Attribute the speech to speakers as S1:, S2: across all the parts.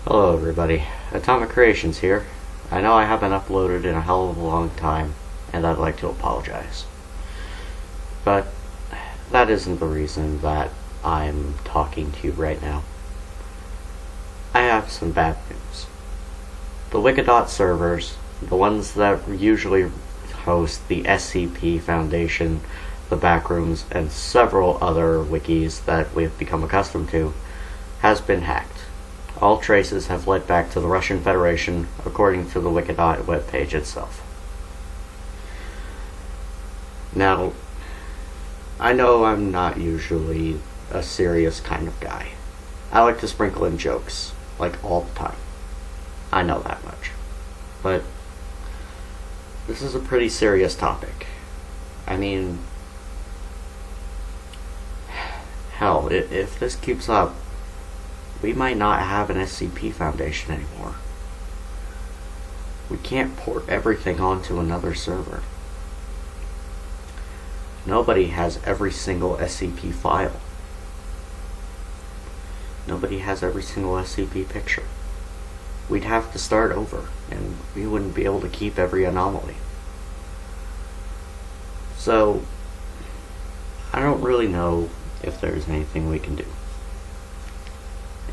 S1: Hello everybody, Atomic Creations here. I know I haven't uploaded in a hell of a long time, and I'd like to apologize. But that isn't the reason that I'm talking to you right now. I have some bad news. The Wikidot servers, the ones that usually host the SCP Foundation, the Backrooms, and several other wikis that we've become accustomed to, has been hacked. All traces have led back to the Russian Federation, according to the Wikidot webpage itself. Now, I know I'm not usually a serious kind of guy. I like to sprinkle in jokes, like all the time. I know that much. But this is a pretty serious topic. I mean, hell, if this keeps up, we might not have an SCP Foundation anymore. We can't port everything onto another server. Nobody has every single SCP file. Nobody has every single SCP picture. We'd have to start over, and we wouldn't be able to keep every anomaly. So, I don't really know if there's anything we can do.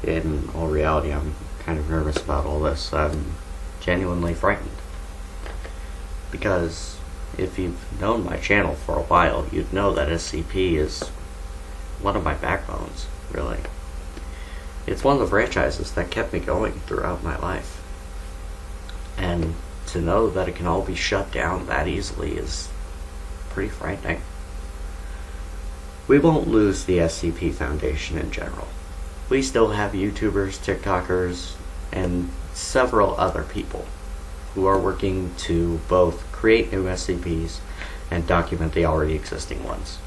S1: In all reality, I'm kind of nervous about all this. I'm genuinely frightened. Because if you've known my channel for a while, you'd know that SCP is one of my backbones, really. It's one of the franchises that kept me going throughout my life. And to know that it can all be shut down that easily is pretty frightening. We won't lose the SCP Foundation in general. We still have YouTubers, TikTokers, and several other people who are working to both create new SCPs and document the already existing ones.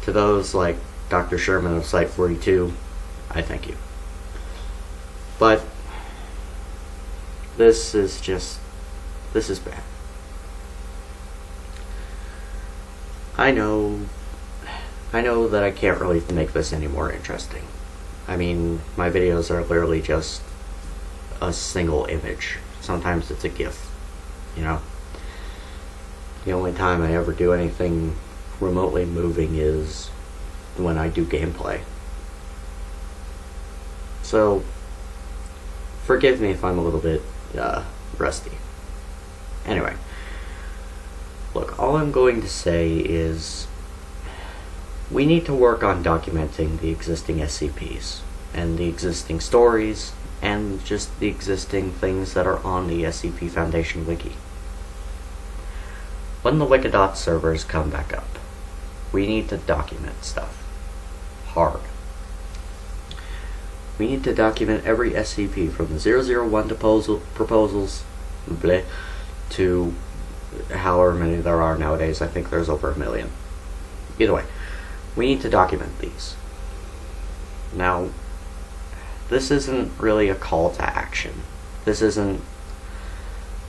S1: To those like Dr. Sherman of Site 42, I thank you. But this is bad. I know that I can't really make this any more interesting. I mean, my videos are literally just a single image. Sometimes it's a GIF, you know? The only time I ever do anything remotely moving is when I do gameplay. So, forgive me if I'm a little bit rusty. Anyway, look, all I'm going to say is we need to work on documenting the existing SCPs, and the existing stories, and just the existing things that are on the SCP Foundation wiki. When the Wikidot servers come back up, we need to document stuff. Hard. We need to document every SCP from the 001 proposals, bleh, to however many there are nowadays. I think there's over 1 million. Either way. We need to document these. Now, this isn't really a call to action. This isn't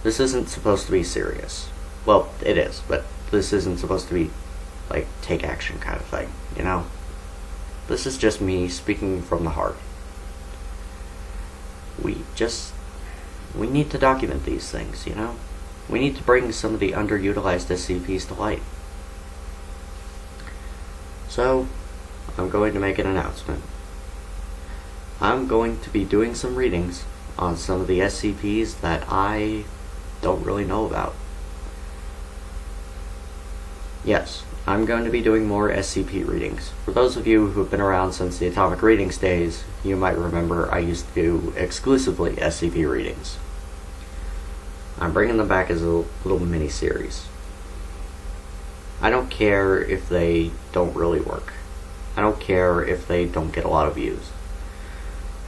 S1: supposed to be serious. Well, it is, but this isn't supposed to be like take action kind of thing, you know? This is just me speaking from the heart. We need to document these things, you know? We need to bring some of the underutilized SCPs to light. So, I'm going to make an announcement. I'm going to be doing some readings on some of the SCPs that I don't really know about. Yes, I'm going to be doing more SCP readings. For those of you who have been around since the Atomic Readings days, you might remember I used to do exclusively SCP readings. I'm bringing them back as a little mini-series. I don't care if they don't really work. I don't care if they don't get a lot of views.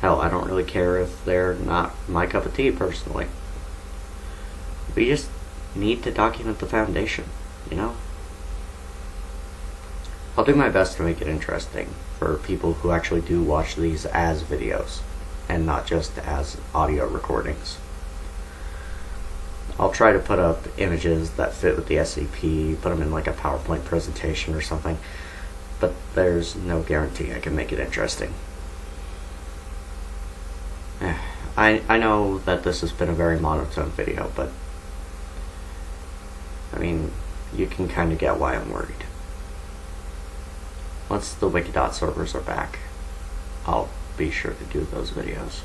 S1: Hell, I don't really care if they're not my cup of tea personally. We just need to document the Foundation, you know? I'll do my best to make it interesting for people who actually do watch these as videos and not just as audio recordings. I'll try to put up images that fit with the SCP, put them in like a PowerPoint presentation or something, but there's no guarantee I can make it interesting. I know that this has been a very monotone video, but I mean, you can kind of get why I'm worried. Once the Wikidot servers are back, I'll be sure to do those videos.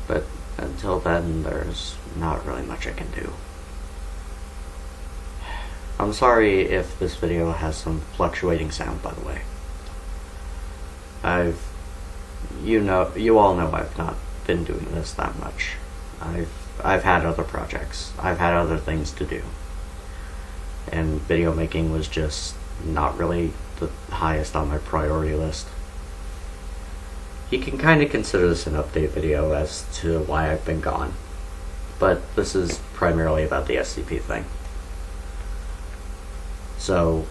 S1: But until then, there's not really much I can do. I'm sorry if this video has some fluctuating sound, by the way. You all know I've not been doing this that much. I've had other projects. I've had other things to do. And video making was just not really the highest on my priority list. You can kind of consider this an update video as to why I've been gone. But this is primarily about the SCP thing. So,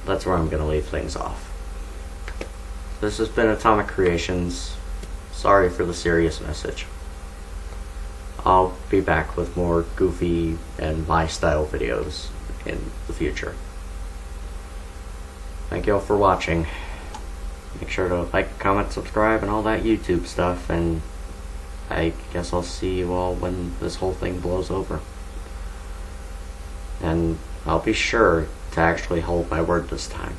S1: that's where I'm going to leave things off. This has been Atomic Creations. Sorry for the serious message. I'll be back with more goofy and my style videos in the future. Thank you all for watching. Make sure to like, comment, subscribe, and all that YouTube stuff, and I guess I'll see you all when this whole thing blows over. And I'll be sure to actually hold my word this time.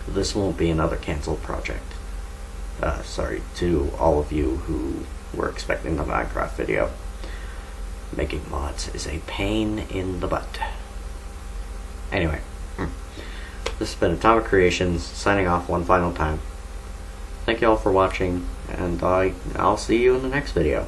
S1: This won't be another canceled project. Sorry to all of you who were expecting the Minecraft video. Making mods is a pain in the butt. Anyway, this has been Atomic Creations, signing off one final time. Thank you all for watching, and I'll see you in the next video.